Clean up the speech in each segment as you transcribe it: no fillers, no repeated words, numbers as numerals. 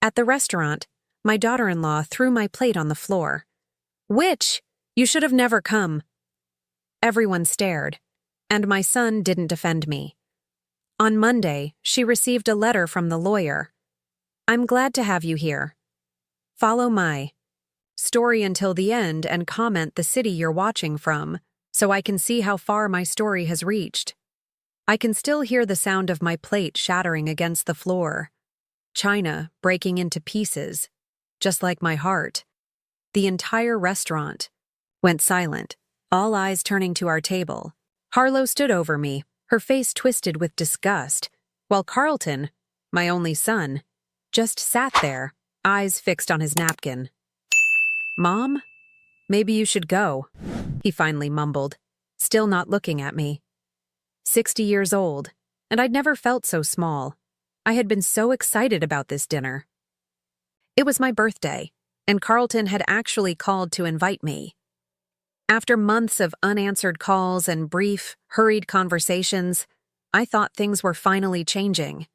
At the restaurant, my daughter-in-law threw my plate on the floor. "Witch! You should have never come." Everyone stared, and my son didn't defend me. On Monday, she received a letter from the lawyer. "I'm glad to have you here. Follow my story until the end and comment the city you're watching from, so I can see how far my story has reached." I can still hear the sound of my plate shattering against the floor. China breaking into pieces, just like my heart. The entire restaurant went silent, all eyes turning to our table. Harlow stood over me, her face twisted with disgust, while Carlton, my only son, just sat there, eyes fixed on his napkin. "Mom, maybe you should go," he finally mumbled, still not looking at me. 60 years old, and I'd never felt so small. I had been so excited about this dinner. It was my birthday, and Carlton had actually called to invite me. After months of unanswered calls and brief, hurried conversations, I thought things were finally changing.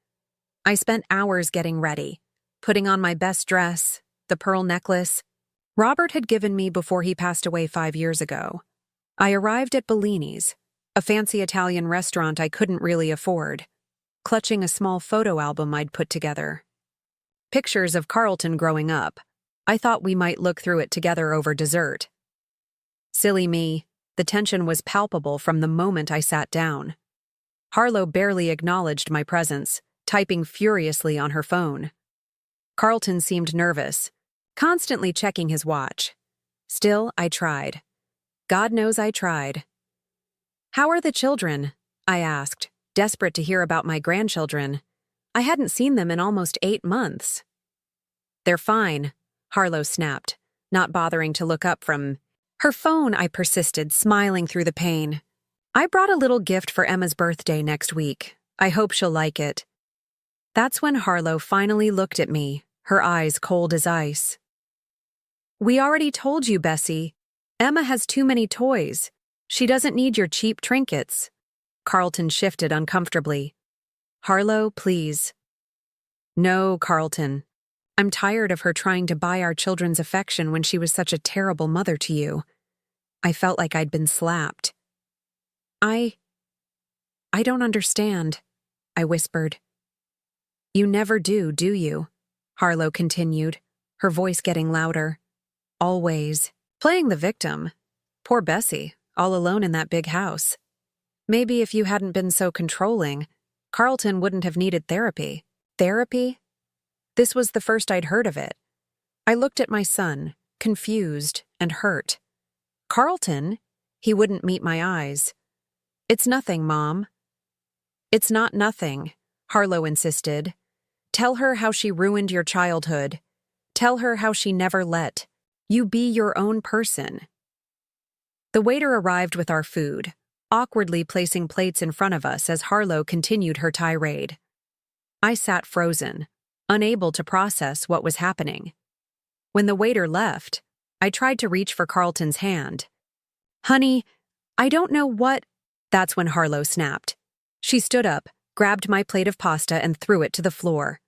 I spent hours getting ready, putting on my best dress, the pearl necklace Robert had given me before he passed away 5 years ago. I arrived at Bellini's, a fancy Italian restaurant I couldn't really afford, clutching a small photo album I'd put together. Pictures of Carlton growing up. I thought we might look through it together over dessert. Silly me, the tension was palpable from the moment I sat down. Harlow barely acknowledged my presence, typing furiously on her phone. Carlton seemed nervous, constantly checking his watch. Still, I tried. God knows I tried. "How are the children?" I asked, desperate to hear about my grandchildren. I hadn't seen them in almost 8 months. "They're fine," Harlow snapped, not bothering to look up from her phone. I persisted, smiling through the pain. "I brought a little gift for Emma's birthday next week. I hope she'll like it." That's when Harlow finally looked at me, her eyes cold as ice. "We already told you, Bessie. Emma has too many toys. She doesn't need your cheap trinkets." Carlton shifted uncomfortably. "Harlow, please." "No, Carlton. I'm tired of her trying to buy our children's affection when she was such a terrible mother to you." I felt like I'd been slapped. I don't understand," I whispered. "You never do you?" Harlow continued, her voice getting louder. "Always. Playing the victim. Poor Bessie, all alone in that big house. Maybe if you hadn't been so controlling, Carlton wouldn't have needed therapy." Therapy? This was the first I'd heard of it. I looked at my son, confused and hurt. Carlton? He wouldn't meet my eyes. "It's nothing, Mom." "It's not nothing," Harlow insisted. "Tell her how she ruined your childhood. Tell her how she never let you be your own person." The waiter arrived with our food, awkwardly placing plates in front of us as Harlow continued her tirade. I sat frozen, unable to process what was happening. When the waiter left, I tried to reach for Carlton's hand. "Honey, I don't know what—" That's when Harlow snapped. She stood up, grabbed my plate of pasta and threw it to the floor.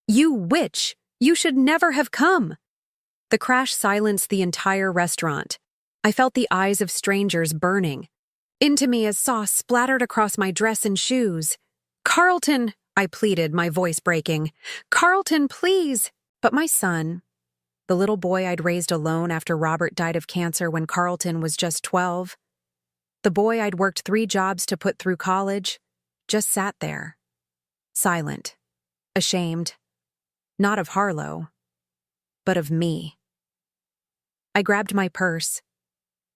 "You witch! You should never have come!" The crash silenced the entire restaurant. I felt the eyes of strangers burning into me as sauce splattered across my dress and shoes. "Carlton!" I pleaded, my voice breaking. "Carlton, please!" But my son, the little boy I'd raised alone after Robert died of cancer when Carlton was just 12, the boy I'd worked 3 jobs to put through college, just sat there, silent, ashamed, not of Harlow, but of me. I grabbed my purse,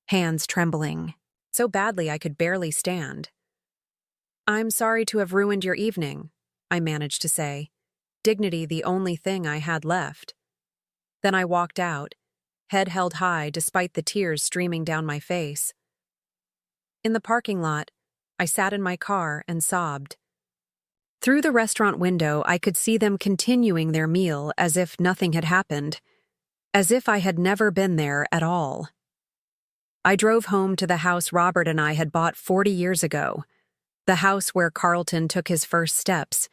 hands trembling, so badly I could barely stand. "I'm sorry to have ruined your evening," I managed to say, dignity the only thing I had left. Then I walked out, head held high despite the tears streaming down my face. In the parking lot, I sat in my car and sobbed. Through the restaurant window, I could see them continuing their meal as if nothing had happened, as if I had never been there at all. I drove home to the house Robert and I had bought 40 years ago, the house where Carlton took his first steps,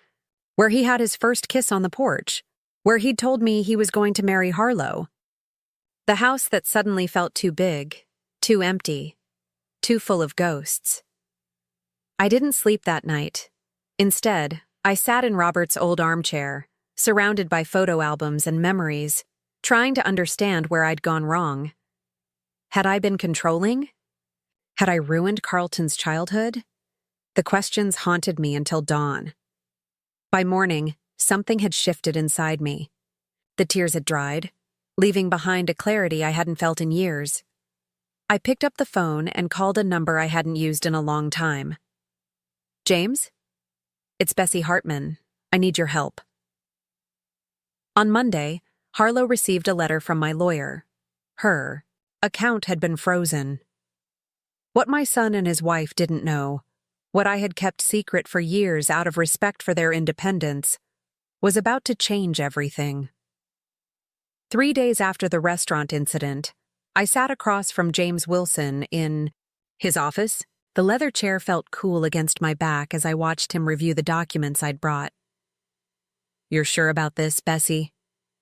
where he had his first kiss on the porch, where he'd told me he was going to marry Harlow. The house that suddenly felt too big, too empty, too full of ghosts. I didn't sleep that night. Instead, I sat in Robert's old armchair, surrounded by photo albums and memories, trying to understand where I'd gone wrong. Had I been controlling? Had I ruined Carlton's childhood? The questions haunted me until dawn. By morning, something had shifted inside me. The tears had dried, leaving behind a clarity I hadn't felt in years. I picked up the phone and called a number I hadn't used in a long time. James? It's Bessie Hartman. I need your help. On Monday, Harlow received a letter from my lawyer. Her account had been frozen. What my son and his wife didn't know, what I had kept secret for years out of respect for their independence, was about to change everything. 3 days after the restaurant incident, I sat across from James Wilson in his office. The leather chair felt cool against my back as I watched him review the documents I'd brought. "You're sure about this, Bessie?"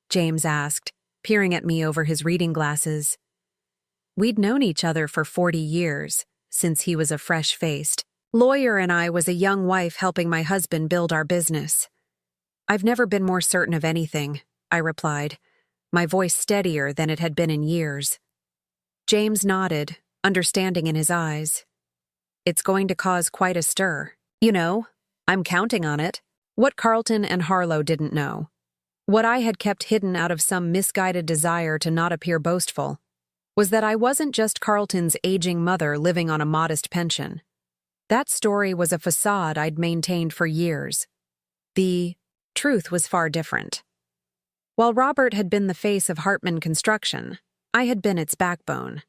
James asked, peering at me over his reading glasses. We'd known each other for 40 years, since he was a fresh-faced lawyer and I was a young wife helping my husband build our business. "I've never been more certain of anything," I replied, my voice steadier than it had been in years. James nodded, understanding in his eyes. "It's going to cause quite a stir. You know, I'm counting on it." What Carlton and Harlow didn't know, what I had kept hidden out of some misguided desire to not appear boastful, was that I wasn't just Carlton's aging mother living on a modest pension. That story was a facade I'd maintained for years. The truth was far different. While Robert had been the face of Hartman Construction, I had been its backbone.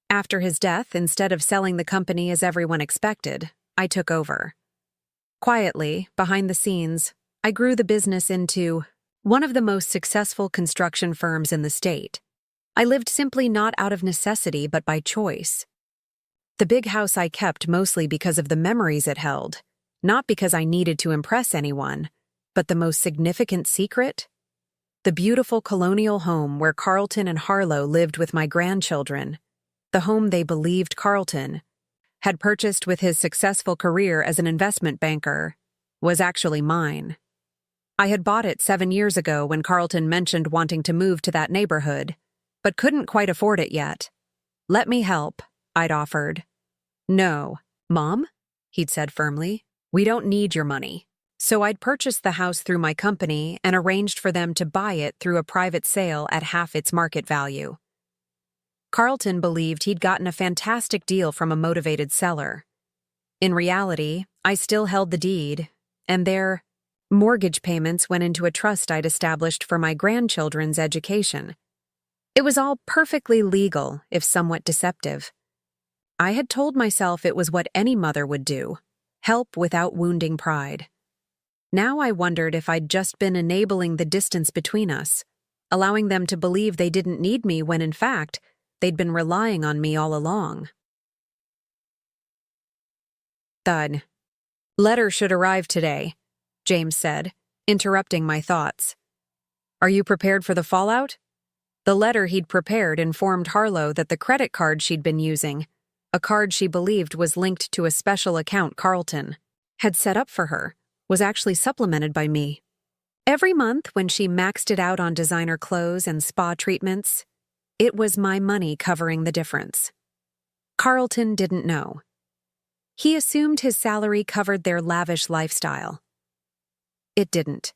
After his death, instead of selling the company as everyone expected, I took over. Quietly, behind the scenes, I grew the business into one of the most successful construction firms in the state. I lived simply not out of necessity but by choice. The big house I kept mostly because of the memories it held, not because I needed to impress anyone, but the most significant secret? The beautiful colonial home where Carlton and Harlow lived with my grandchildren, the home they believed Carlton had purchased with his successful career as an investment banker, was actually mine. I had bought it 7 years ago when Carlton mentioned wanting to move to that neighborhood, but couldn't quite afford it yet. "Let me help," I'd offered. "No, Mom," he'd said firmly, "we don't need your money." So I'd purchased the house through my company and arranged for them to buy it through a private sale at half its market value. Carlton believed he'd gotten a fantastic deal from a motivated seller. In reality, I still held the deed, and their mortgage payments went into a trust I'd established for my grandchildren's education. It was all perfectly legal, if somewhat deceptive. I had told myself it was what any mother would do, help without wounding pride. Now I wondered if I'd just been enabling the distance between us, allowing them to believe they didn't need me when in fact, they'd been relying on me all along. Thud. "Letter should arrive today," James said, interrupting my thoughts. "Are you prepared for the fallout?" The letter he'd prepared informed Harlow that the credit card she'd been using, a card she believed was linked to a special account Carlton had set up for her, was actually supplemented by me. Every month when she maxed it out on designer clothes and spa treatments, it was my money covering the difference. Carlton didn't know. He assumed his salary covered their lavish lifestyle. It didn't.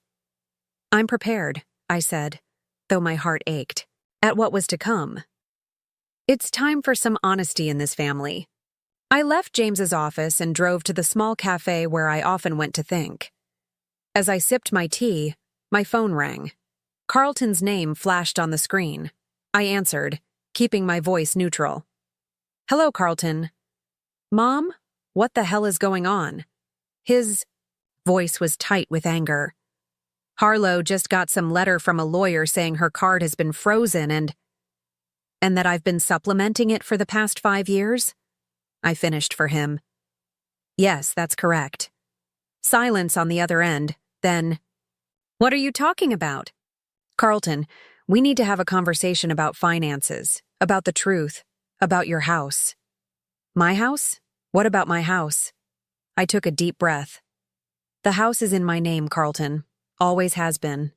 "I'm prepared," I said, though my heart ached, at what was to come. It's time for some honesty in this family. I left James's office and drove to the small cafe where I often went to think. As I sipped my tea, my phone rang. Carlton's name flashed on the screen. I answered, keeping my voice neutral. "Hello, Carlton." "Mom, what the hell is going on?" His voice was tight with anger. "Harlow just got some letter from a lawyer saying her card has been frozen and that I've been supplementing it for the past 5 years?" I finished for him. "Yes, that's correct." Silence on the other end, then, "What are you talking about?" Carlton, we need to have a conversation about finances, about the truth, about your house. My house? What about my house? I took a deep breath. The house is in my name, Carlton. Always has been.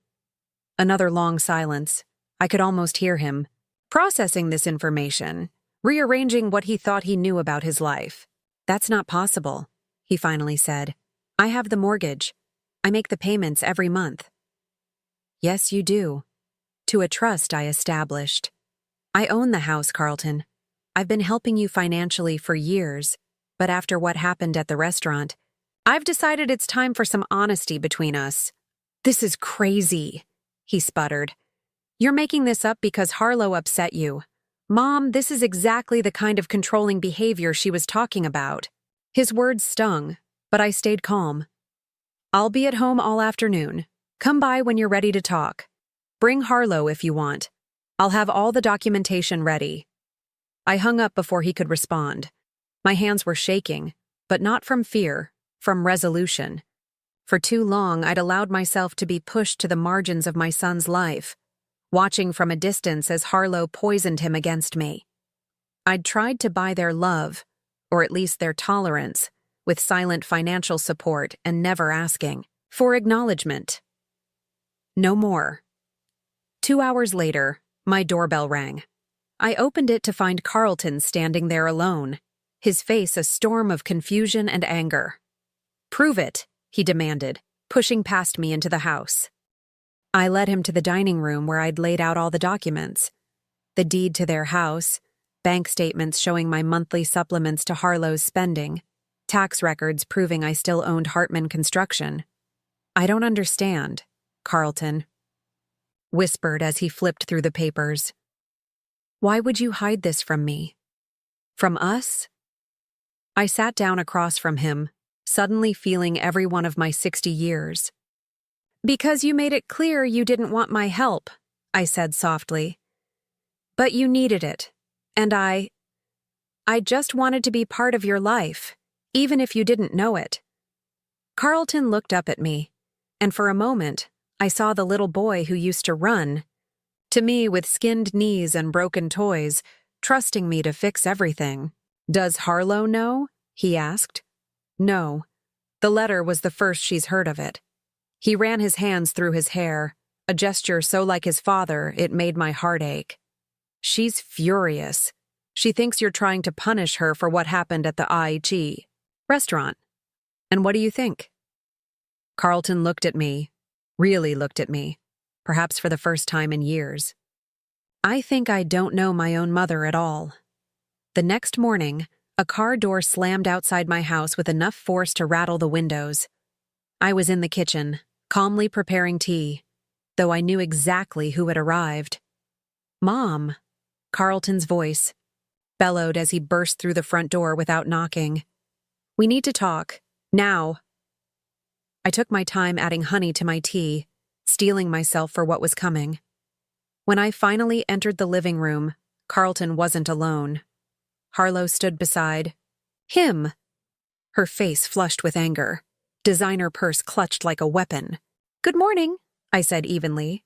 Another long silence. I could almost hear him, processing this information, rearranging what he thought he knew about his life. That's not possible, he finally said. I have the mortgage. I make the payments every month. Yes, you do. To a trust I established. I own the house, Carlton. I've been helping you financially for years, but after what happened at the restaurant, I've decided it's time for some honesty between us. This is crazy, he sputtered. You're making this up because Harlow upset you. Mom, this is exactly the kind of controlling behavior she was talking about. His words stung, but I stayed calm. I'll be at home all afternoon. Come by when you're ready to talk. Bring Harlow if you want. I'll have all the documentation ready. I hung up before he could respond. My hands were shaking, but not from fear, from resolution. For too long, I'd allowed myself to be pushed to the margins of my son's life, watching from a distance as Harlow poisoned him against me. I'd tried to buy their love, or at least their tolerance, with silent financial support and never asking for acknowledgement. No more. 2 hours later, my doorbell rang. I opened it to find Carlton standing there alone, his face a storm of confusion and anger. Prove it, he demanded, pushing past me into the house. I led him to the dining room where I'd laid out all the documents. The deed to their house, bank statements showing my monthly supplements to Harlow's spending, tax records proving I still owned Hartman Construction. I don't understand, Carlton whispered as he flipped through the papers. Why would you hide this from me? From us? I sat down across from him, suddenly feeling every one of my 60 years. Because you made it clear you didn't want my help, I said softly. But you needed it, and I just wanted to be part of your life, even if you didn't know it. Carlton looked up at me, and for a moment, I saw the little boy who used to run to me with skinned knees and broken toys, trusting me to fix everything. Does Harlow know? He asked. No. The letter was the first she's heard of it. He ran his hands through his hair, a gesture so like his father it made my heart ache. She's furious. She thinks you're trying to punish her for what happened at the IHE restaurant. And what do you think? Carlton looked at me, really looked at me, perhaps for the first time in years. I think I don't know my own mother at all. The next morning, a car door slammed outside my house with enough force to rattle the windows. I was in the kitchen, calmly preparing tea, though I knew exactly who had arrived. Mom, Carlton's voice bellowed as he burst through the front door without knocking. We need to talk, now. I took my time adding honey to my tea, steeling myself for what was coming. When I finally entered the living room, Carlton wasn't alone. Harlow stood beside him, her face flushed with anger, designer purse clutched like a weapon. Good morning, I said evenly.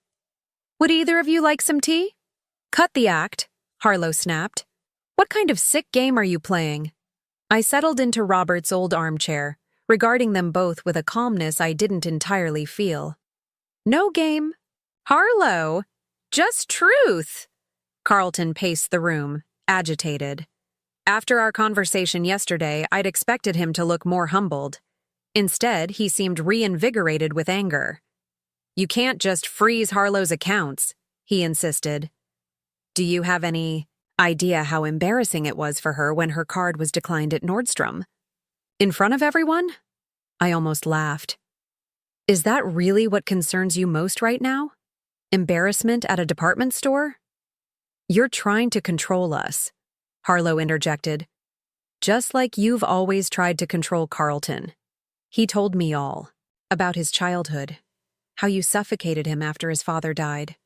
Would either of you like some tea? Cut the act, Harlow snapped. What kind of sick game are you playing? I settled into Robert's old armchair, regarding them both with a calmness I didn't entirely feel. No game. Harlow, just truth. Carlton paced the room, agitated. After our conversation yesterday, I'd expected him to look more humbled. Instead, he seemed reinvigorated with anger. You can't just freeze Harlow's accounts, he insisted. Do you have any idea how embarrassing it was for her when her card was declined at Nordstrom? In front of everyone? I almost laughed. Is that really what concerns you most right now? Embarrassment at a department store? You're trying to control us, Harlow interjected. Just like you've always tried to control Carlton. He told me all, about his childhood, how you suffocated him after his father died.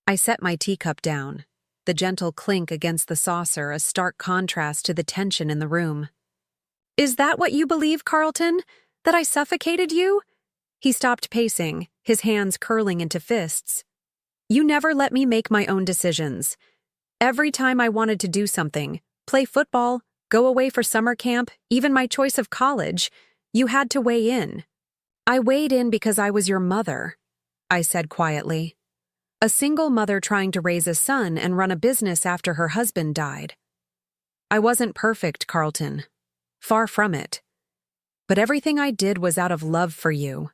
I set my teacup down, the gentle clink against the saucer a stark contrast to the tension in the room. Is that what you believe, Carlton? That I suffocated you? He stopped pacing, his hands curling into fists. You never let me make my own decisions. Every time I wanted to do something, play football, go away for summer camp, even my choice of college, you had to weigh in. I weighed in because I was your mother, I said quietly. A single mother trying to raise a son and run a business after her husband died. I wasn't perfect, Carlton. Far from it. But everything I did was out of love for you.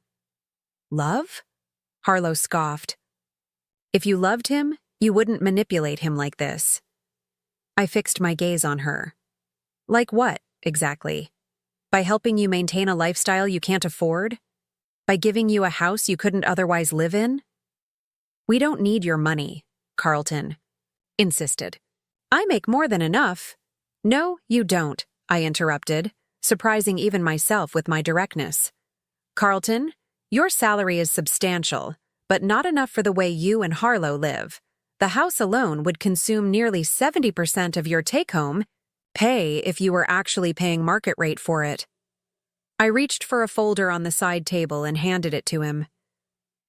Love? Harlow scoffed. If you loved him, you wouldn't manipulate him like this. I fixed my gaze on her. Like what, exactly? By helping you maintain a lifestyle you can't afford? By giving you a house you couldn't otherwise live in? We don't need your money, Carlton insisted. I make more than enough. No, you don't, I interrupted, surprising even myself with my directness. Carlton, your salary is substantial, but not enough for the way you and Harlow live. The house alone would consume nearly 70% of your take-home pay if you were actually paying market rate for it. I reached for a folder on the side table and handed it to him.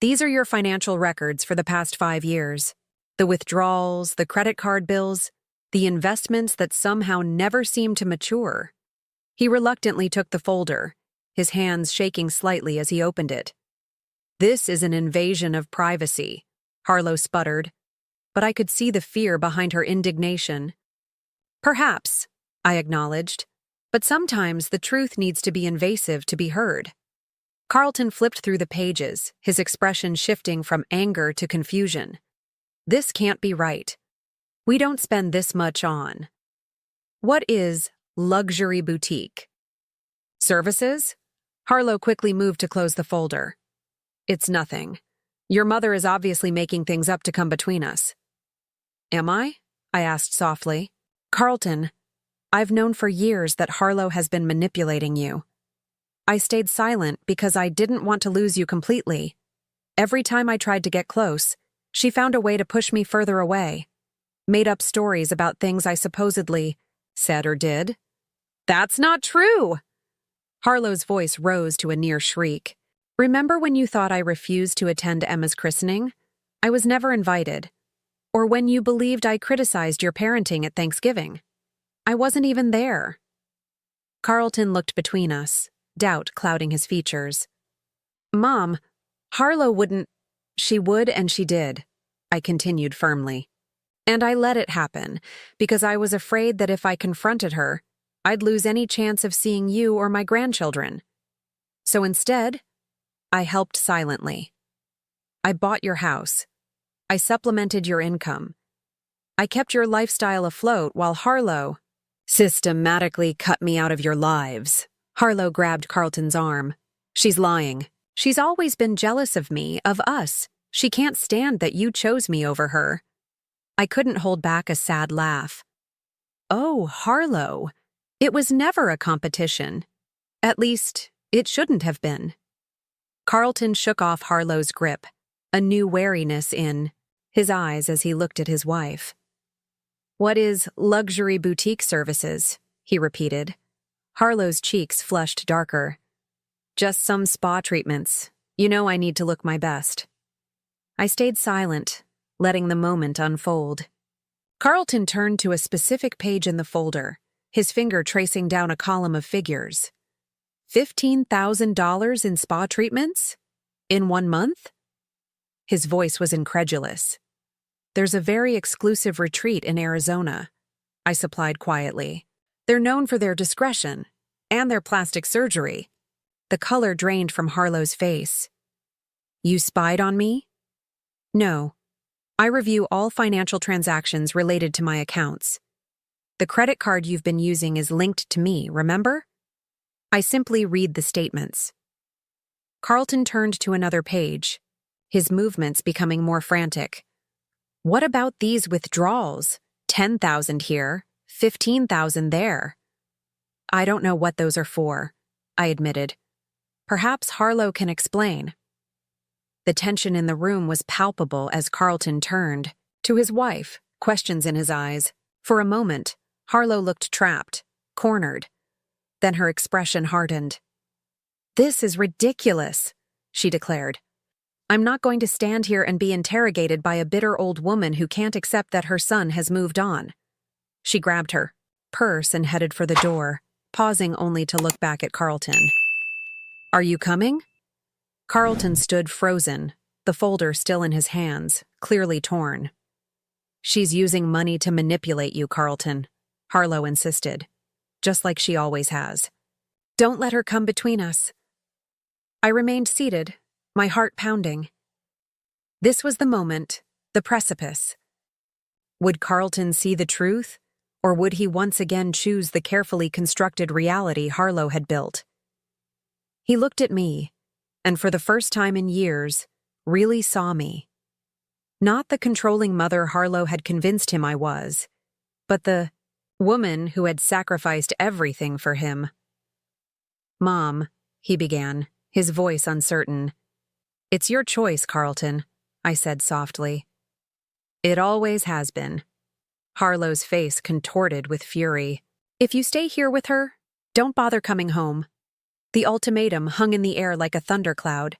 These are your financial records for the past 5 years. The withdrawals, the credit card bills, the investments that somehow never seem to mature. He reluctantly took the folder, his hands shaking slightly as he opened it. This is an invasion of privacy, Harlow sputtered, but I could see the fear behind her indignation. Perhaps, I acknowledged, but sometimes the truth needs to be invasive to be heard. Carlton flipped through the pages, his expression shifting from anger to confusion. This can't be right. We don't spend this much on. What is luxury boutique? Services? Harlow quickly moved to close the folder. It's nothing. Your mother is obviously making things up to come between us. Am I? I asked softly. Carlton, I've known for years that Harlow has been manipulating you. I stayed silent because I didn't want to lose you completely. Every time I tried to get close, she found a way to push me further away. Made up stories about things I supposedly said or did. That's not true! Harlow's voice rose to a near shriek. Remember when you thought I refused to attend Emma's christening? I was never invited. Or when you believed I criticized your parenting at Thanksgiving? I wasn't even there. Carlton looked between us, doubt clouding his features. Mom, Harlow wouldn't. She would and she did, I continued firmly. And I let it happen, because I was afraid that if I confronted her, I'd lose any chance of seeing you or my grandchildren. So instead, I helped silently. I bought your house. I supplemented your income. I kept your lifestyle afloat while Harlow systematically cut me out of your lives. Harlow grabbed Carlton's arm. She's lying. She's always been jealous of me, of us. She can't stand that you chose me over her. I couldn't hold back a sad laugh. Oh, Harlow, it was never a competition. At least, it shouldn't have been. Carlton shook off Harlow's grip, a new wariness in his eyes as he looked at his wife. What is luxury boutique services? He repeated. Harlow's cheeks flushed darker. Just some spa treatments. You know I need to look my best. I stayed silent, letting the moment unfold. Carlton turned to a specific page in the folder, his finger tracing down a column of figures. $15,000 in spa treatments? In 1 month? His voice was incredulous. There's a very exclusive retreat in Arizona, I supplied quietly. They're known for their discretion and their plastic surgery. The color drained from Harlow's face. You spied on me? No. I review all financial transactions related to my accounts. The credit card you've been using is linked to me, remember? I simply read the statements. Carlton turned to another page, his movements becoming more frantic. What about these withdrawals? 10,000 here, 15,000 there. I don't know what those are for, I admitted. Perhaps Harlow can explain. The tension in the room was palpable as Carlton turned to his wife, questions in his eyes. For a moment, Harlow looked trapped, cornered. Then her expression hardened. This is ridiculous, she declared. I'm not going to stand here and be interrogated by a bitter old woman who can't accept that her son has moved on. She grabbed her purse and headed for the door, pausing only to look back at Carlton. Are you coming? Carlton stood frozen, the folder still in his hands, clearly torn. She's using money to manipulate you, Carlton, Harlow insisted, just like she always has. Don't let her come between us. I remained seated, my heart pounding. This was the moment, the precipice. Would Carlton see the truth, or would he once again choose the carefully constructed reality Harlow had built? He looked at me, and for the first time in years, really saw me. Not the controlling mother Harlow had convinced him I was, but the woman who had sacrificed everything for him. Mom, he began, his voice uncertain. It's your choice, Carlton, I said softly. It always has been. Harlow's face contorted with fury. If you stay here with her, don't bother coming home. The ultimatum hung in the air like a thundercloud.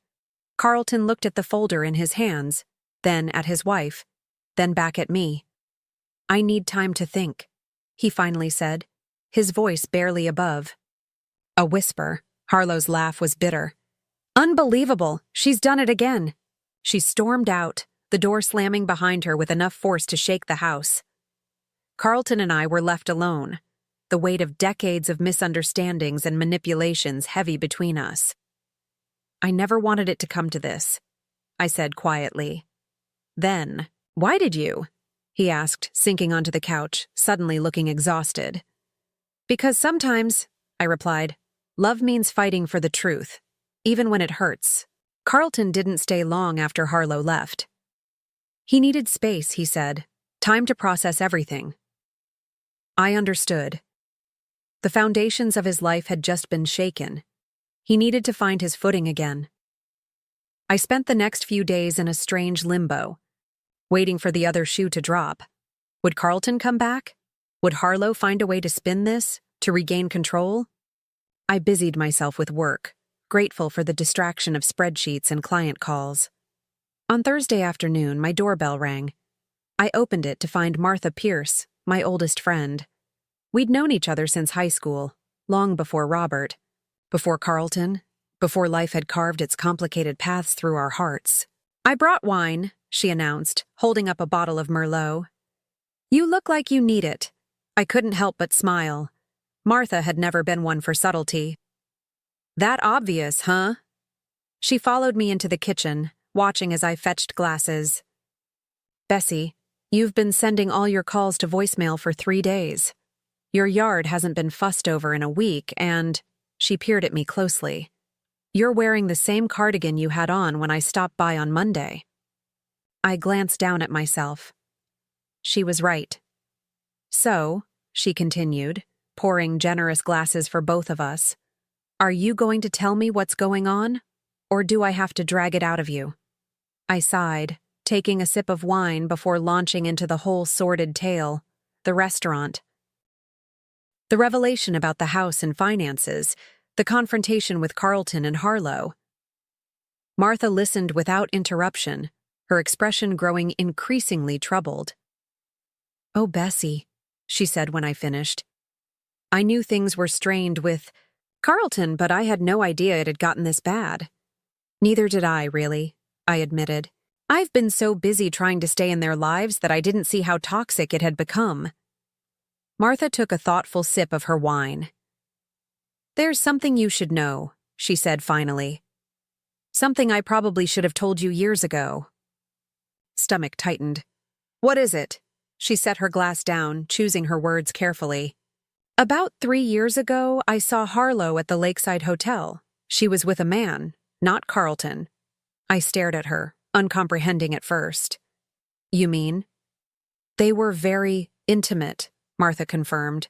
Carlton looked at the folder in his hands, then at his wife, then back at me. I need time to think, he finally said, his voice barely above. A whisper. Harlow's laugh was bitter. Unbelievable! She's done it again. She stormed out, the door slamming behind her with enough force to shake the house. Carlton and I were left alone, the weight of decades of misunderstandings and manipulations heavy between us. I never wanted it to come to this, I said quietly. Then, why did you? He asked, sinking onto the couch, suddenly looking exhausted. Because sometimes, I replied, love means fighting for the truth, even when it hurts. Carlton didn't stay long after Harlow left. He needed space, he said, time to process everything. I understood. The foundations of his life had just been shaken. He needed to find his footing again. I spent the next few days in a strange limbo, waiting for the other shoe to drop. Would Carlton come back? Would Harlow find a way to spin this, to regain control? I busied myself with work, grateful for the distraction of spreadsheets and client calls. On Thursday afternoon, my doorbell rang. I opened it to find Martha Pierce, my oldest friend. We'd known each other since high school, long before Robert, before Carlton, before life had carved its complicated paths through our hearts. I brought wine, she announced, holding up a bottle of Merlot. You look like you need it. I couldn't help but smile. Martha had never been one for subtlety. That obvious, huh? She followed me into the kitchen, watching as I fetched glasses. Bessie, you've been sending all your calls to voicemail for 3 days. Your yard hasn't been fussed over in a week, and, she peered at me closely, you're wearing the same cardigan you had on when I stopped by on Monday. I glanced down at myself. She was right. So, she continued, pouring generous glasses for both of us, are you going to tell me what's going on, or do I have to drag it out of you? I sighed, taking a sip of wine before launching into the whole sordid tale, the restaurant. The revelation about the house and finances, the confrontation with Carlton and Harlow. Martha listened without interruption, her expression growing increasingly troubled. Oh, Bessie, she said when I finished. I knew things were strained with Carlton, but I had no idea it had gotten this bad. Neither did I, really, I admitted. I've been so busy trying to stay in their lives that I didn't see how toxic it had become. Martha took a thoughtful sip of her wine. There's something you should know, she said finally. Something I probably should have told you years ago. Stomach tightened. What is it? She set her glass down, choosing her words carefully. About 3 years ago, I saw Harlow at the Lakeside Hotel. She was with a man, not Carlton. I stared at her, uncomprehending at first. You mean? They were very intimate, Martha confirmed.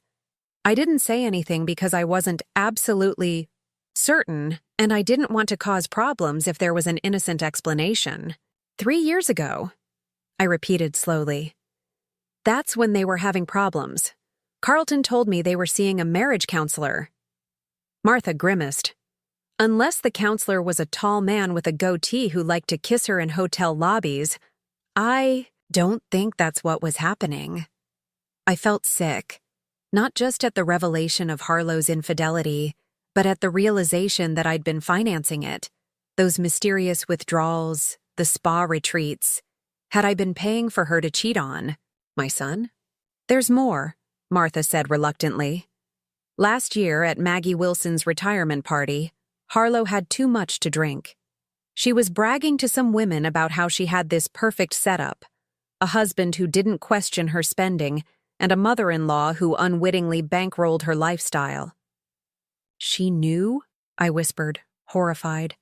I didn't say anything because I wasn't absolutely certain, and I didn't want to cause problems if there was an innocent explanation. 3 years ago, I repeated slowly. That's when they were having problems. Carlton told me they were seeing a marriage counselor. Martha grimaced. Unless the counselor was a tall man with a goatee who liked to kiss her in hotel lobbies, I don't think that's what was happening. I felt sick, not just at the revelation of Harlow's infidelity, but at the realization that I'd been financing it. Those mysterious withdrawals, the spa retreats. Had I been paying for her to cheat on my son? There's more, Martha said reluctantly. Last year at Maggie Wilson's retirement party, Harlow had too much to drink. She was bragging to some women about how she had this perfect setup, a husband who didn't question her spending, and a mother-in-law who unwittingly bankrolled her lifestyle. She knew? I whispered, horrified.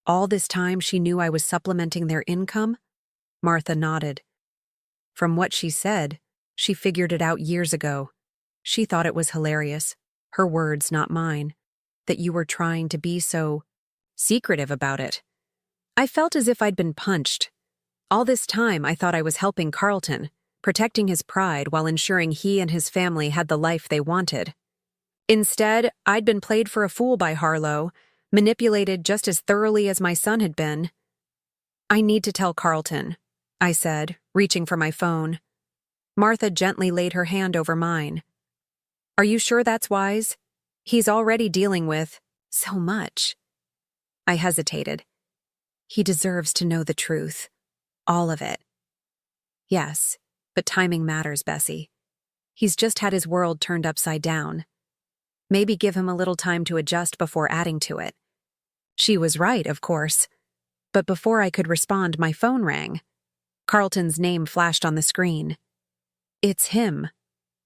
All this time she knew I was supplementing their income? Martha nodded. From what she said, she figured it out years ago. She thought it was hilarious, her words, not mine, that you were trying to be so secretive about it. I felt as if I'd been punched. All this time I thought I was helping Carlton, protecting his pride while ensuring he and his family had the life they wanted. Instead, I'd been played for a fool by Harlow, manipulated just as thoroughly as my son had been. I need to tell Carlton, I said, reaching for my phone. Martha gently laid her hand over mine. Are you sure that's wise? He's already dealing with so much. I hesitated. He deserves to know the truth. All of it. Yes, but timing matters, Bessie. He's just had his world turned upside down. Maybe give him a little time to adjust before adding to it. She was right, of course. But before I could respond, my phone rang. Carlton's name flashed on the screen. It's him,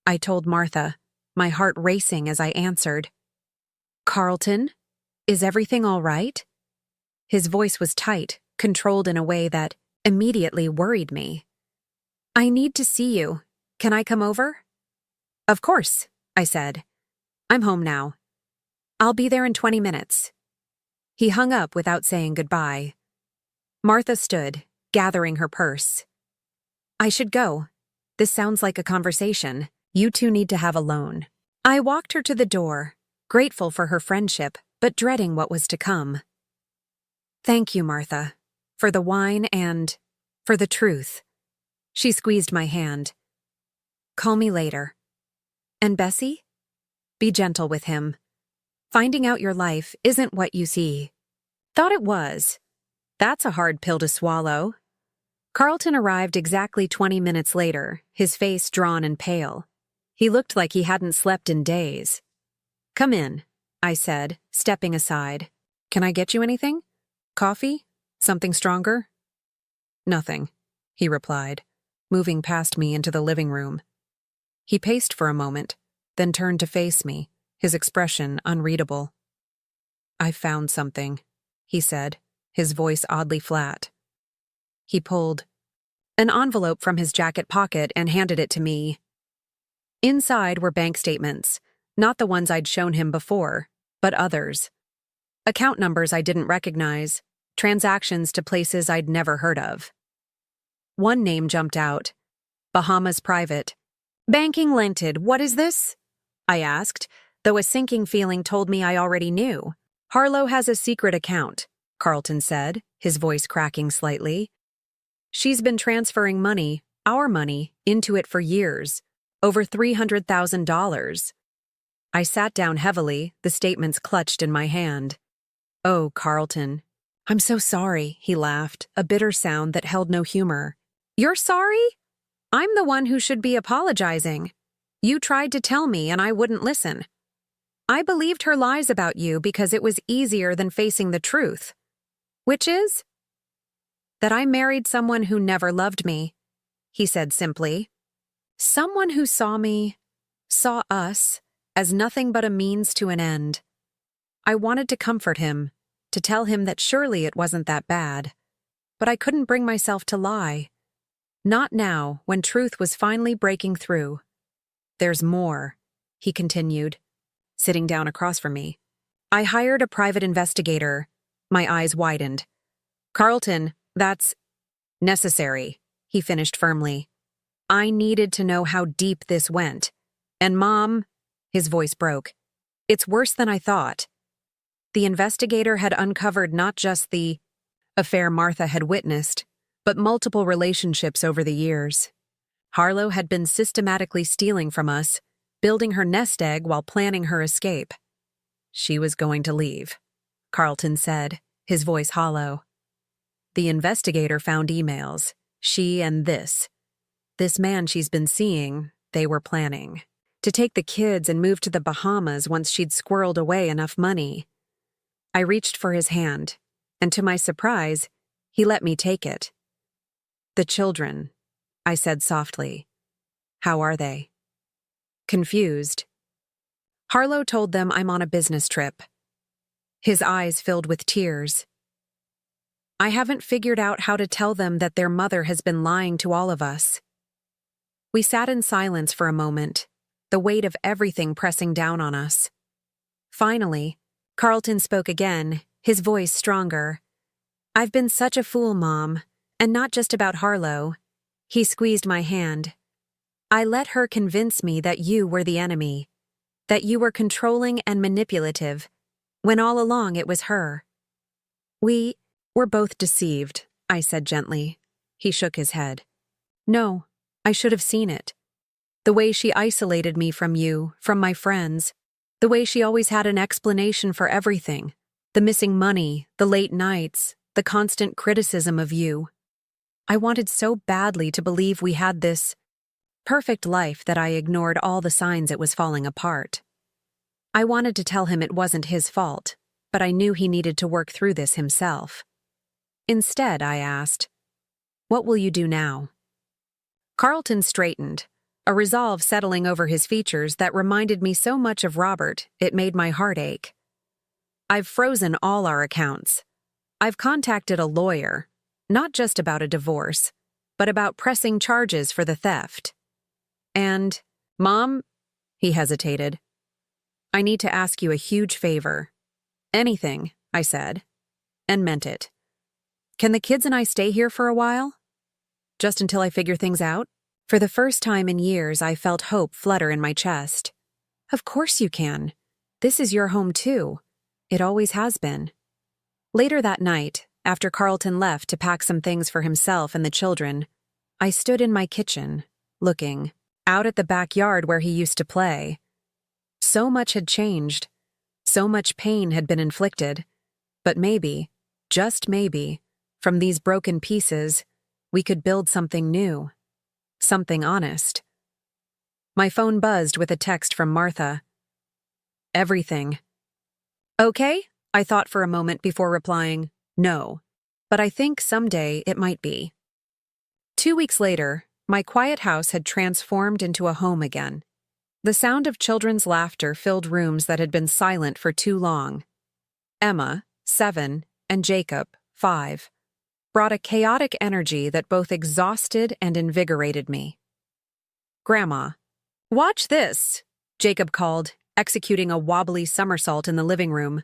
I told Martha, my heart racing as I answered. Carlton? Is everything all right? His voice was tight, controlled in a way that immediately worried me. I need to see you. Can I come over? Of course, I said. I'm home now. I'll be there in 20 minutes. He hung up without saying goodbye. Martha stood, gathering her purse. I should go. This sounds like a conversation. You two need to have alone. I walked her to the door, grateful for her friendship, but dreading what was to come. Thank you, Martha, for the wine and for the truth. She squeezed my hand. Call me later. And Bessie? Be gentle with him. Finding out your life isn't what you see. Thought it was. That's a hard pill to swallow. Carlton arrived exactly 20 minutes later, his face drawn and pale. He looked like he hadn't slept in days. Come in, I said, stepping aside. Can I get you anything? Coffee? Something stronger? Nothing, he replied, moving past me into the living room. He paced for a moment, then turned to face me, his expression unreadable. I found something, he said, his voice oddly flat. He pulled an envelope from his jacket pocket and handed it to me. Inside were bank statements, not the ones I'd shown him before, but others. Account numbers I didn't recognize, transactions to places I'd never heard of. One name jumped out. Bahamas Private. Banking Limited, what is this? I asked, though a sinking feeling told me I already knew. Harlow has a secret account, Carlton said, his voice cracking slightly. She's been transferring money, our money, into it for years, over $300,000. I sat down heavily, the statements clutched in my hand. Oh, Carlton. I'm so sorry, he laughed, a bitter sound that held no humor. You're sorry? I'm the one who should be apologizing. You tried to tell me and I wouldn't listen. I believed her lies about you because it was easier than facing the truth. Which is? That I married someone who never loved me, he said simply. Someone who saw us, as nothing but a means to an end. I wanted to comfort him, to tell him that surely it wasn't that bad. But I couldn't bring myself to lie. Not now, when truth was finally breaking through. There's more, he continued, sitting down across from me. I hired a private investigator. My eyes widened. Carlton, that's necessary, he finished firmly. I needed to know how deep this went. And Mom, his voice broke. It's worse than I thought. The investigator had uncovered not just the affair Martha had witnessed, but multiple relationships over the years. Harlow had been systematically stealing from us, building her nest egg while planning her escape. She was going to leave, Carlton said, his voice hollow. The investigator found emails. She and this man she's been seeing, they were planning to take the kids and move to the Bahamas once she'd squirreled away enough money. I reached for his hand, and to my surprise, he let me take it. "The children," I said softly. "How are they?" Confused. Harlow told them I'm on a business trip. His eyes filled with tears. I haven't figured out how to tell them that their mother has been lying to all of us. We sat in silence for a moment, the weight of everything pressing down on us. Finally, Carlton spoke again, his voice stronger. "I've been such a fool, Mom, and not just about Harlow." He squeezed my hand. "I let her convince me that you were the enemy, that you were controlling and manipulative, when all along it was her." "We were both deceived," I said gently. He shook his head. "No, I should have seen it. The way she isolated me from you, from my friends, the way she always had an explanation for everything, the missing money, the late nights, the constant criticism of you. I wanted so badly to believe we had this perfect life that I ignored all the signs it was falling apart. I wanted to tell him it wasn't his fault, but I knew he needed to work through this himself. Instead, I asked, "What will you do now?" Carlton straightened, a resolve settling over his features that reminded me so much of Robert it made my heart ache. "I've frozen all our accounts. I've contacted a lawyer, not just about a divorce, but about pressing charges for the theft. And, Mom," he hesitated, "I need to ask you a huge favor." "Anything," I said, and meant it. "Can the kids and I stay here for a while? Just until I figure things out?" For the first time in years, I felt hope flutter in my chest. "Of course you can. This is your home too. It always has been." Later that night, after Carlton left to pack some things for himself and the children, I stood in my kitchen, looking out at the backyard where he used to play. So much had changed. So much pain had been inflicted. But maybe, just maybe, from these broken pieces, we could build something new. Something honest. My phone buzzed with a text from Martha. "Everything." "Okay," I thought for a moment before replying, "No, but I think someday it might be." 2 weeks later, my quiet house had transformed into a home again. The sound of children's laughter filled rooms that had been silent for too long. Emma, 7, and Jacob, 5, brought a chaotic energy that both exhausted and invigorated me. "Grandma, watch this," Jacob called, executing a wobbly somersault in the living room.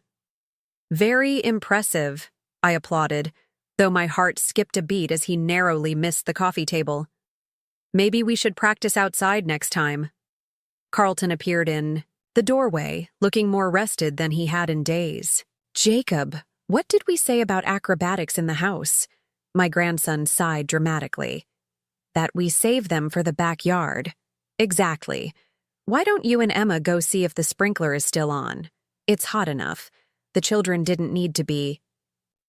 "Very impressive," I applauded, though my heart skipped a beat as he narrowly missed the coffee table. "Maybe we should practice outside next time." Carlton appeared in the doorway, looking more rested than he had in days. "Jacob, what did we say about acrobatics in the house?" My grandson sighed dramatically. "That we save them for the backyard." "Exactly. Why don't you and Emma go see if the sprinkler is still on? It's hot enough. The children didn't need to be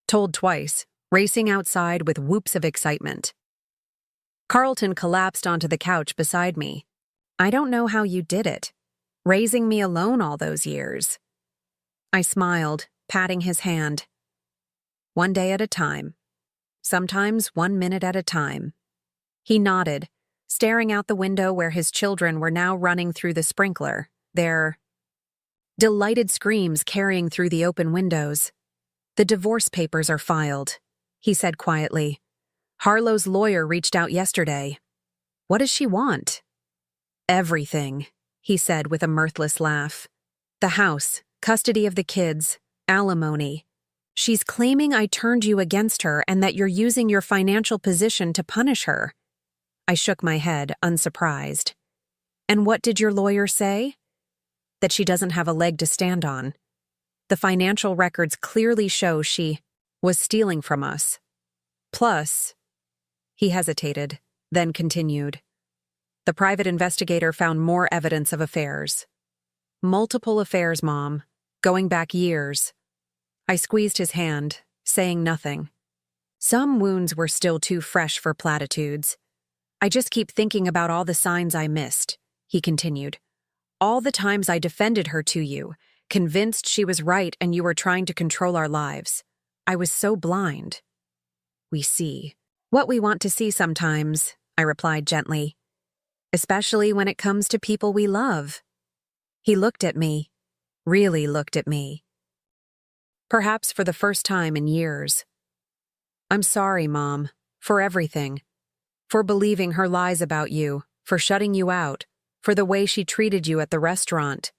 told twice, racing outside with whoops of excitement. Carlton collapsed onto the couch beside me. "I don't know how you did it, raising me alone all those years." I smiled, patting his hand. "One day at a time. Sometimes 1 minute at a time." He nodded, staring out the window where his children were now running through the sprinkler, their delighted screams carrying through the open windows. "The divorce papers are filed," he said quietly. "Harlow's lawyer reached out yesterday." "What does she want?" "Everything," he said with a mirthless laugh. "The house, custody of the kids, alimony. She's claiming I turned you against her and that you're using your financial position to punish her." I shook my head, unsurprised. "And what did your lawyer say?" "That she doesn't have a leg to stand on." The financial records clearly show she was stealing from us. Plus, he hesitated, then continued. The private investigator found more evidence of affairs. Multiple affairs, Mom, going back years. I squeezed his hand, saying nothing. Some wounds were still too fresh for platitudes. I just keep thinking about all the signs I missed, he continued. All the times I defended her to you, convinced she was right and you were trying to control our lives. I was so blind. We see what we want to see sometimes, I replied gently. Especially when it comes to people we love. He looked at me, really looked at me. Perhaps for the first time in years. I'm sorry, Mom, for everything. For believing her lies about you, for shutting you out, for the way she treated you at the restaurant.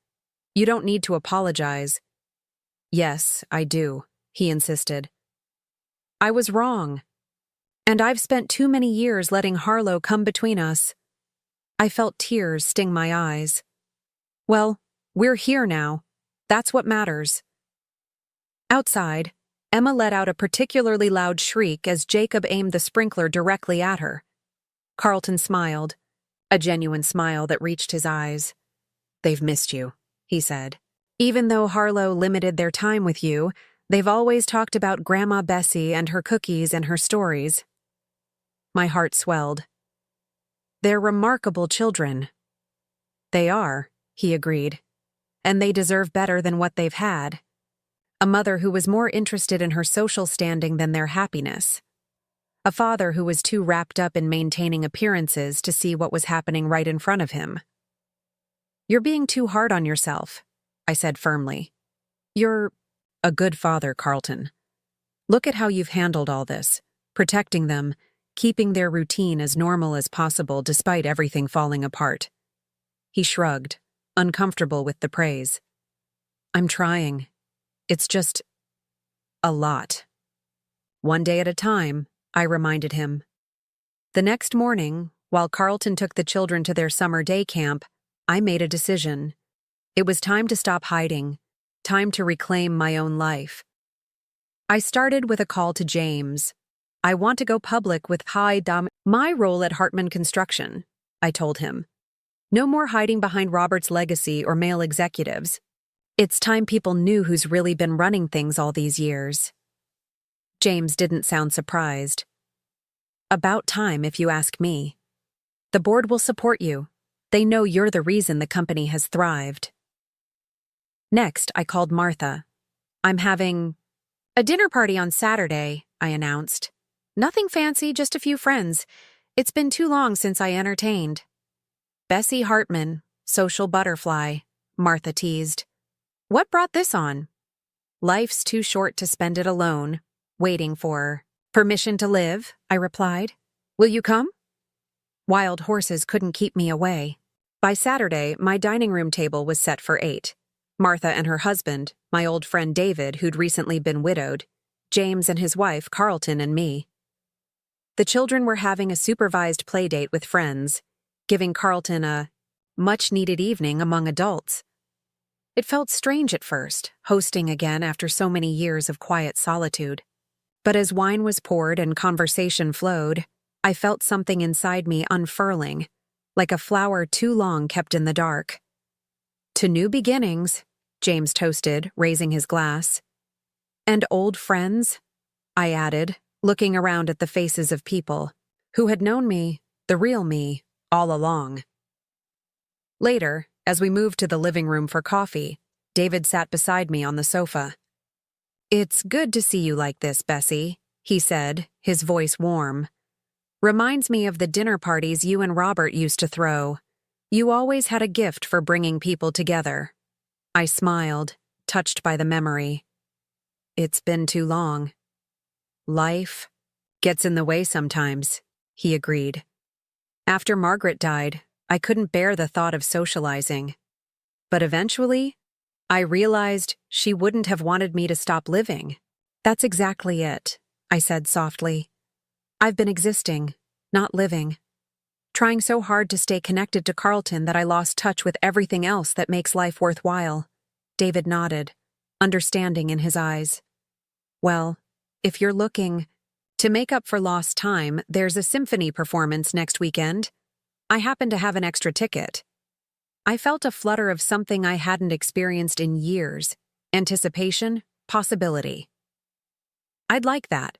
You don't need to apologize. Yes, I do, he insisted. I was wrong. And I've spent too many years letting Harlow come between us. I felt tears sting my eyes. Well, we're here now. That's what matters. Outside, Emma let out a particularly loud shriek as Jacob aimed the sprinkler directly at her. Carlton smiled, a genuine smile that reached his eyes. They've missed you, he said. Even though Harlow limited their time with you, they've always talked about Grandma Bessie and her cookies and her stories. My heart swelled. They're remarkable children. They are, he agreed, and they deserve better than what they've had. A mother who was more interested in her social standing than their happiness. A father who was too wrapped up in maintaining appearances to see what was happening right in front of him. You're being too hard on yourself, I said firmly. You're a good father, Carlton. Look at how you've handled all this, protecting them, keeping their routine as normal as possible despite everything falling apart. He shrugged, uncomfortable with the praise. I'm trying. It's just a lot. One day at a time, I reminded him. The next morning, while Carlton took the children to their summer day camp, I made a decision. It was time to stop hiding, time to reclaim my own life. I started with a call to James. I want to go public with my role at Hartman Construction, I told him. No more hiding behind Robert's legacy or male executives. It's time people knew who's really been running things all these years. James didn't sound surprised. About time, if you ask me. The board will support you. They know you're the reason the company has thrived. Next, I called Martha. I'm having a dinner party on Saturday, I announced. Nothing fancy, just a few friends. It's been too long since I entertained. Bessie Hartman, social butterfly, Martha teased. What brought this on? Life's too short to spend it alone, waiting for permission to live, I replied. Will you come? Wild horses couldn't keep me away. By Saturday, my dining room table was set for 8. Martha and her husband, my old friend David, who'd recently been widowed, James and his wife, Carlton, and me. The children were having a supervised play date with friends, giving Carlton a much-needed evening among adults. It felt strange at first, hosting again after so many years of quiet solitude. But as wine was poured and conversation flowed, I felt something inside me unfurling, like a flower too long kept in the dark. To new beginnings, James toasted, raising his glass. And old friends, I added, looking around at the faces of people who had known me, the real me, all along. Later, as we moved to the living room for coffee, David sat beside me on the sofa. It's good to see you like this, Bessie, he said, his voice warm. Reminds me of the dinner parties you and Robert used to throw. You always had a gift for bringing people together. I smiled, touched by the memory. It's been too long. Life gets in the way sometimes, he agreed. After Margaret died, I couldn't bear the thought of socializing. But eventually, I realized she wouldn't have wanted me to stop living. That's exactly it, I said softly. I've been existing, not living. Trying so hard to stay connected to Carlton that I lost touch with everything else that makes life worthwhile. David nodded. understanding in his eyes. Well, if you're looking to make up for lost time, there's a symphony performance next weekend. I happen to have an extra ticket. I felt a flutter of something I hadn't experienced in years. Anticipation, possibility. I'd like that.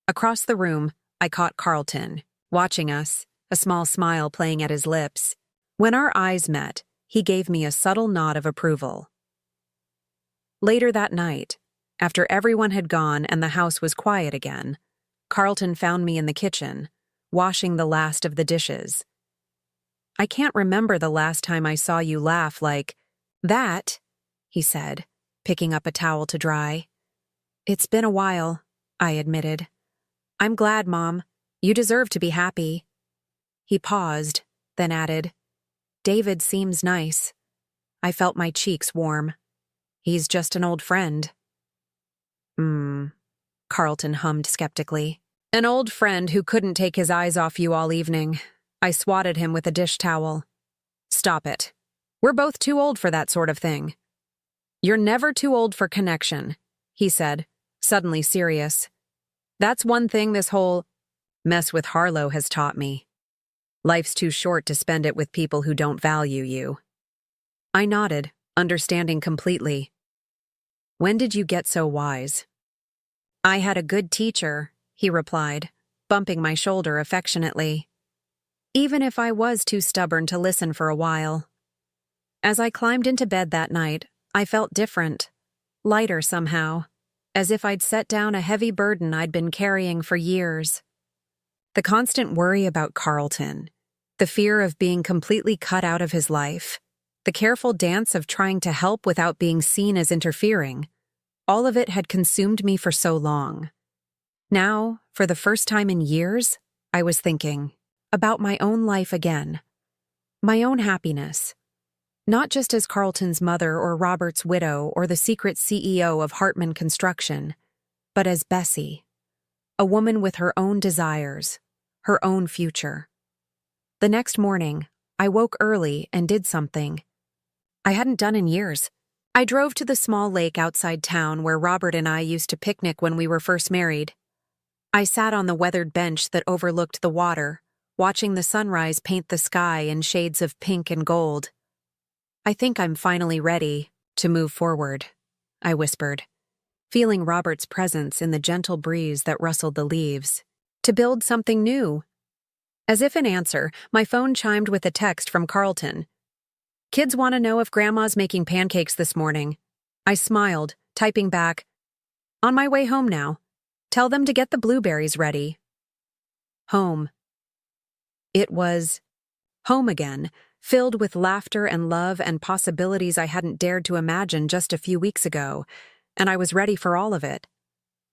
Across the room, I caught Carlton, watching us, a small smile playing at his lips. When our eyes met, he gave me a subtle nod of approval. Later that night, after everyone had gone and the house was quiet again, Carlton found me in the kitchen, washing the last of the dishes. "I can't remember the last time I saw you laugh like that," he said, picking up a towel to dry. "It's been a while," I admitted. "I'm glad, Mom. You deserve to be happy." He paused, then added, "David seems nice." I felt my cheeks warm. "He's just an old friend." Carlton hummed skeptically. "An old friend who couldn't take his eyes off you all evening." I swatted him with a dish towel. "Stop it. We're both too old for that sort of thing." "You're never too old for connection," he said, suddenly serious. "That's one thing this whole mess with Harlow has taught me. Life's too short to spend it with people who don't value you." I nodded, understanding completely. "When did you get so wise?" "I had a good teacher," he replied, bumping my shoulder affectionately. Even if I was too stubborn to listen for a while. As I climbed into bed that night, I felt different, lighter somehow, as if I'd set down a heavy burden I'd been carrying for years. The constant worry about Carlton, the fear of being completely cut out of his life, the careful dance of trying to help without being seen as interfering, all of it had consumed me for so long. Now, for the first time in years, I was thinking about my own life again, my own happiness, not just as Carlton's mother or Robert's widow or the secret CEO of Hartman Construction, but as Bessie, a woman with her own desires, her own future. The next morning, I woke early and did something I hadn't done in years. I drove to the small lake outside town where Robert and I used to picnic when we were first married. I sat on the weathered bench that overlooked the water, watching the sunrise paint the sky in shades of pink and gold. "I think I'm finally ready to move forward," I whispered, feeling Robert's presence in the gentle breeze that rustled the leaves. "To build something new." As if in answer, my phone chimed with a text from Carlton. "Kids want to know if Grandma's making pancakes this morning." I smiled, typing back, "On my way home now. Tell them to get the blueberries ready." Home. It was home again, filled with laughter and love and possibilities I hadn't dared to imagine just a few weeks ago, and I was ready for all of it.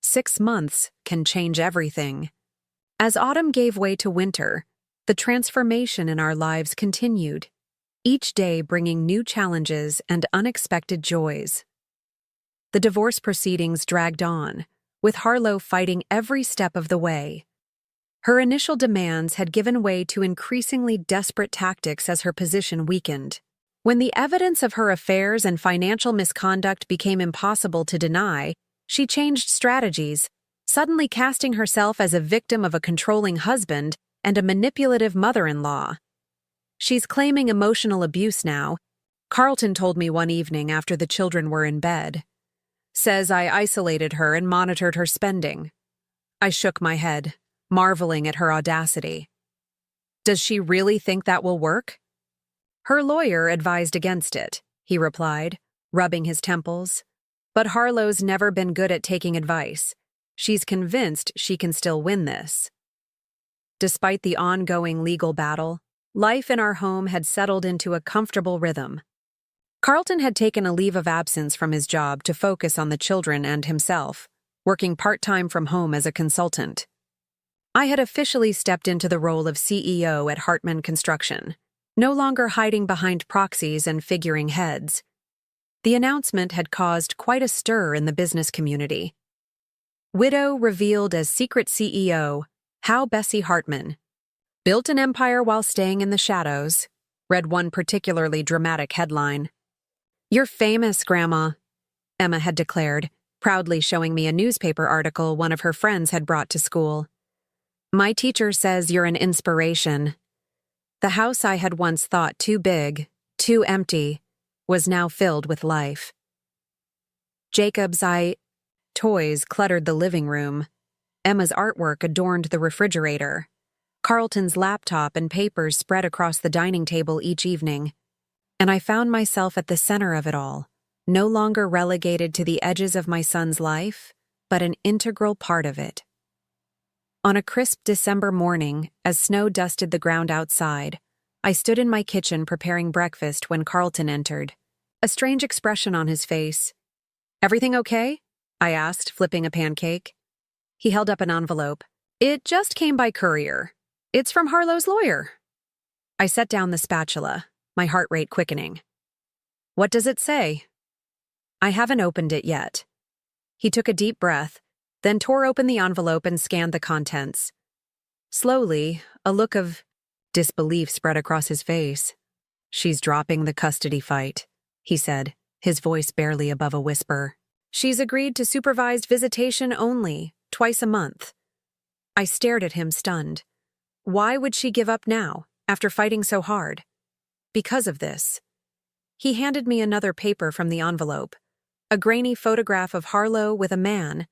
6 months can change everything. As autumn gave way to winter, the transformation in our lives continued, each day bringing new challenges and unexpected joys. The divorce proceedings dragged on, with Harlow fighting every step of the way. Her initial demands had given way to increasingly desperate tactics as her position weakened. When the evidence of her affairs and financial misconduct became impossible to deny, she changed strategies, suddenly casting herself as a victim of a controlling husband and a manipulative mother-in-law. "She's claiming emotional abuse now," Carlton told me one evening after the children were in bed. "Says I isolated her and monitored her spending." I shook my head, marveling at her audacity. "Does she really think that will work?" "Her lawyer advised against it," he replied, rubbing his temples. "But Harlow's never been good at taking advice. She's convinced she can still win this." Despite the ongoing legal battle, life in our home had settled into a comfortable rhythm. Carlton had taken a leave of absence from his job to focus on the children and himself, working part-time from home as a consultant. I had officially stepped into the role of CEO at Hartman Construction, no longer hiding behind proxies and figuring heads. The announcement had caused quite a stir in the business community. "Widow revealed as secret CEO, how Bessie Hartman built an empire while staying in the shadows," read one particularly dramatic headline. "You're famous, Grandma," Emma had declared, proudly showing me a newspaper article one of her friends had brought to school. My teacher says you're an inspiration. The house I had once thought too big, too empty, was now filled with life. Jacob's toys cluttered the living room. Emma's artwork adorned the refrigerator. Carlton's laptop and papers spread across the dining table each evening. And I found myself at the center of it all, no longer relegated to the edges of my son's life, but an integral part of it. On a crisp December morning, as snow dusted the ground outside, I stood in my kitchen preparing breakfast when Carlton entered, a strange expression on his face. "Everything okay?" I asked, flipping a pancake. He held up an envelope. "It just came by courier. It's from Harlow's lawyer." I set down the spatula, my heart rate quickening. "What does it say?" "I haven't opened it yet." He took a deep breath, then tore open the envelope and scanned the contents. Slowly, a look of disbelief spread across his face. "She's dropping the custody fight," he said, his voice barely above a whisper. "She's agreed to supervised visitation only, twice a month." I stared at him, stunned. Why would she give up now, after fighting so hard? Because of this. He handed me another paper from the envelope, a grainy photograph of Harlow with a man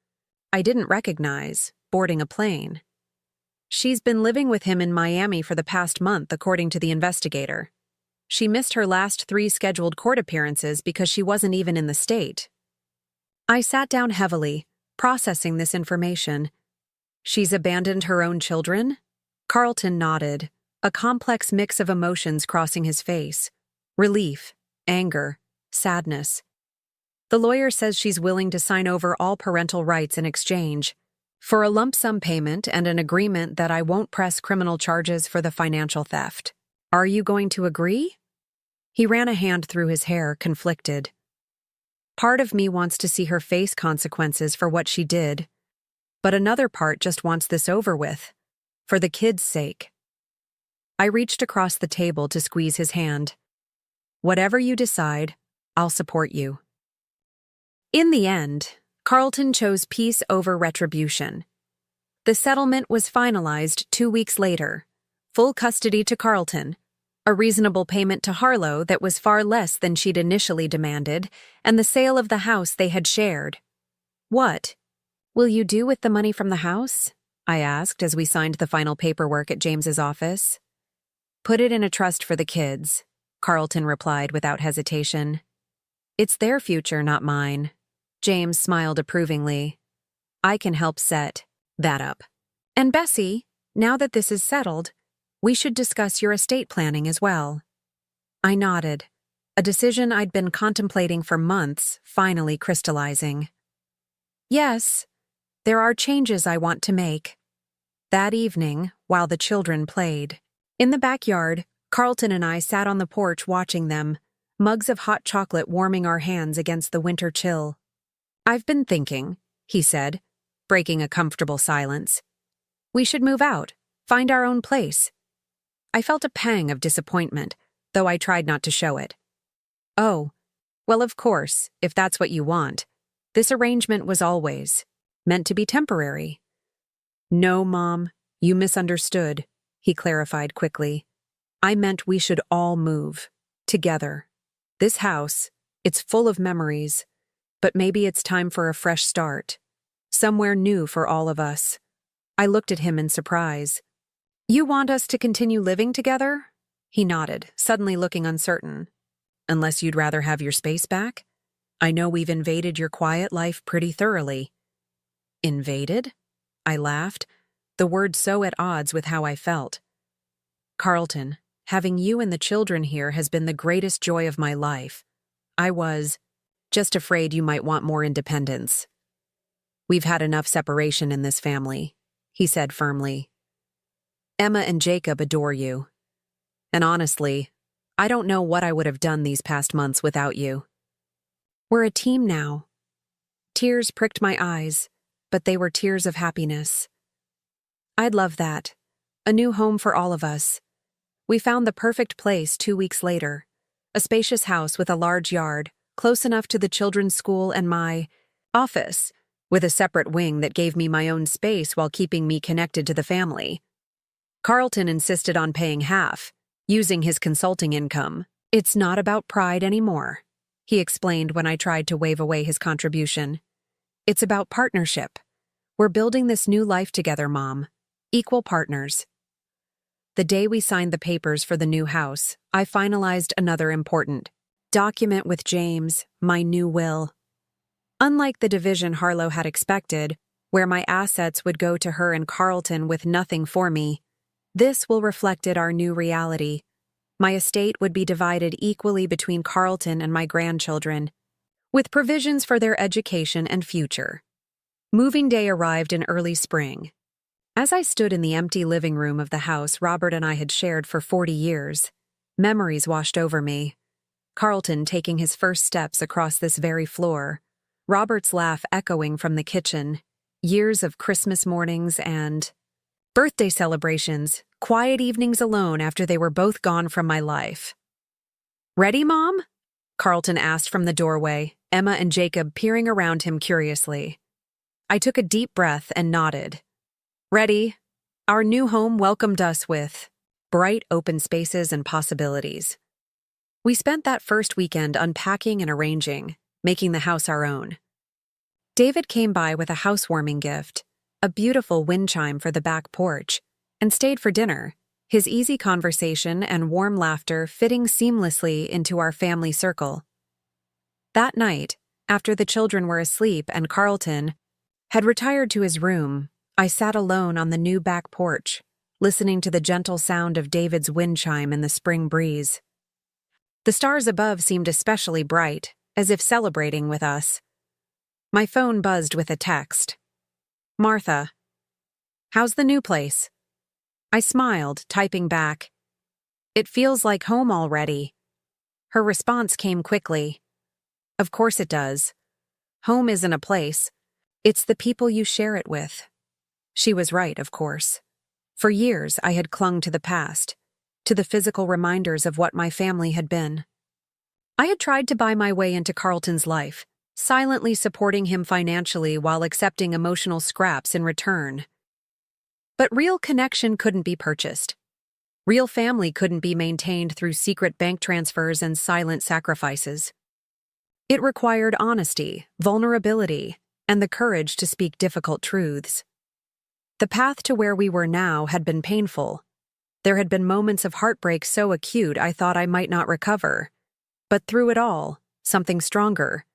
I didn't recognize, boarding a plane. "She's been living with him in Miami for the past month, according to the investigator. She missed her last 3 scheduled court appearances because she wasn't even in the state." I sat down heavily, processing this information. "She's abandoned her own children?" Carlton nodded, a complex mix of emotions crossing his face. Relief, anger, sadness. "The lawyer says she's willing to sign over all parental rights in exchange for a lump sum payment and an agreement that I won't press criminal charges for the financial theft. Are you going to agree?" He ran a hand through his hair, conflicted. Part of me wants to see her face consequences for what she did, but another part just wants this over with, for the kids' sake. I reached across the table to squeeze his hand. "Whatever you decide, I'll support you." In the end, Carlton chose peace over retribution. The settlement was finalized 2 weeks later. Full custody to Carlton, a reasonable payment to Harlow that was far less than she'd initially demanded, and the sale of the house they had shared. "What will you do with the money from the house?" I asked as we signed the final paperwork at James's office. "Put it in a trust for the kids," Carlton replied without hesitation. "It's their future, not mine." James smiled approvingly. "I can help set that up. And Bessie, now that this is settled, we should discuss your estate planning as well." I nodded, a decision I'd been contemplating for months finally crystallizing. "Yes, there are changes I want to make." That evening, while the children played, in the backyard, Carlton and I sat on the porch watching them, mugs of hot chocolate warming our hands against the winter chill. "I've been thinking," he said, breaking a comfortable silence. "We should move out, find our own place." I felt a pang of disappointment, though I tried not to show it. "Oh, well, of course, if that's what you want. This arrangement was always meant to be temporary." "No, Mom, you misunderstood," he clarified quickly. "I meant we should all move. Together. This house, it's full of memories, but maybe it's time for a fresh start. Somewhere new for all of us." I looked at him in surprise. "You want us to continue living together?" He nodded, suddenly looking uncertain. "Unless you'd rather have your space back? I know we've invaded your quiet life pretty thoroughly." "Invaded?" I laughed, the word so at odds with how I felt. "Carlton, having you and the children here has been the greatest joy of my life. I was just afraid you might want more independence." "We've had enough separation in this family," he said firmly. "Emma and Jacob adore you. And honestly, I don't know what I would have done these past months without you. We're a team now." Tears pricked my eyes, but they were tears of happiness. "I'd love that. A new home for all of us." We found the perfect place 2 weeks later, a spacious house with a large yard, close enough to the children's school and my office, with a separate wing that gave me my own space while keeping me connected to the family. Carlton insisted on paying half, using his consulting income. "It's not about pride anymore," he explained when I tried to wave away his contribution. "It's about partnership. We're building this new life together, Mom. Equal partners." The day we signed the papers for the new house, I finalized another important document with James, my new will. Unlike the division Harlow had expected, where my assets would go to her and Carlton with nothing for me, this will reflected our new reality. My estate would be divided equally between Carlton and my grandchildren, with provisions for their education and future. Moving day arrived in early spring. As I stood in the empty living room of the house Robert and I had shared for 40 years, memories washed over me. Carlton taking his first steps across this very floor, Robert's laugh echoing from the kitchen, years of Christmas mornings and birthday celebrations, quiet evenings alone after they were both gone from my life. "Ready, Mom?" Carlton asked from the doorway, Emma and Jacob peering around him curiously. I took a deep breath and nodded. "Ready." Our new home welcomed us with bright open spaces and possibilities. We spent that first weekend unpacking and arranging, making the house our own. David came by with a housewarming gift, a beautiful wind chime for the back porch, and stayed for dinner, his easy conversation and warm laughter fitting seamlessly into our family circle. That night, after the children were asleep and Carlton had retired to his room, I sat alone on the new back porch, listening to the gentle sound of David's wind chime in the spring breeze. The stars above seemed especially bright, as if celebrating with us. My phone buzzed with a text. "Martha, how's the new place?" I smiled, typing back, "It feels like home already." Her response came quickly. "Of course it does. Home isn't a place. It's the people you share it with." She was right, of course. For years, I had clung to the past, to the physical reminders of what my family had been. I had tried to buy my way into Carlton's life, silently supporting him financially while accepting emotional scraps in return. But real connection couldn't be purchased. Real family couldn't be maintained through secret bank transfers and silent sacrifices. It required honesty, vulnerability, and the courage to speak difficult truths. The path to where we were now had been painful. There had been moments of heartbreak so acute I thought I might not recover. But through it all, something stronger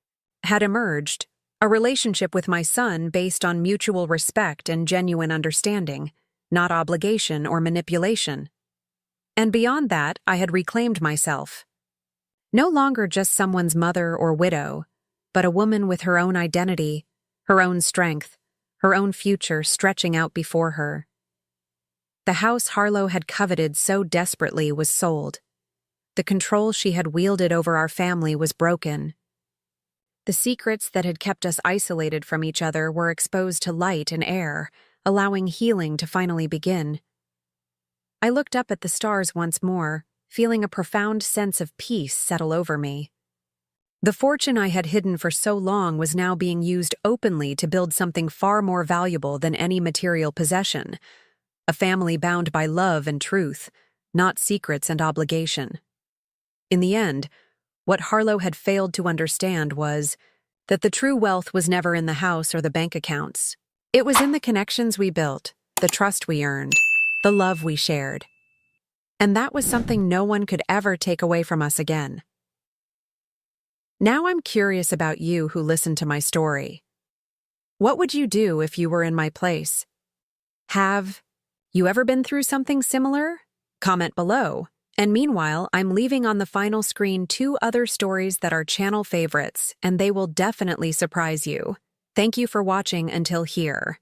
had emerged, a relationship with my son based on mutual respect and genuine understanding, not obligation or manipulation. And beyond that, I had reclaimed myself. No longer just someone's mother or widow, but a woman with her own identity, her own strength, her own future stretching out before her. The house Harlow had coveted so desperately was sold. The control she had wielded over our family was broken. The secrets that had kept us isolated from each other were exposed to light and air, allowing healing to finally begin. I looked up at the stars once more, feeling a profound sense of peace settle over me. The fortune I had hidden for so long was now being used openly to build something far more valuable than any material possession, a family bound by love and truth, not secrets and obligation. In the end, what Harlow had failed to understand was that the true wealth was never in the house or the bank accounts. It was in the connections we built, the trust we earned, the love we shared. And that was something no one could ever take away from us again. Now I'm curious about you who listened to my story. What would you do if you were in my place? Have you ever been through something similar? Comment below. And meanwhile, I'm leaving on the final screen 2 other stories that are channel favorites, and they will definitely surprise you. Thank you for watching until here.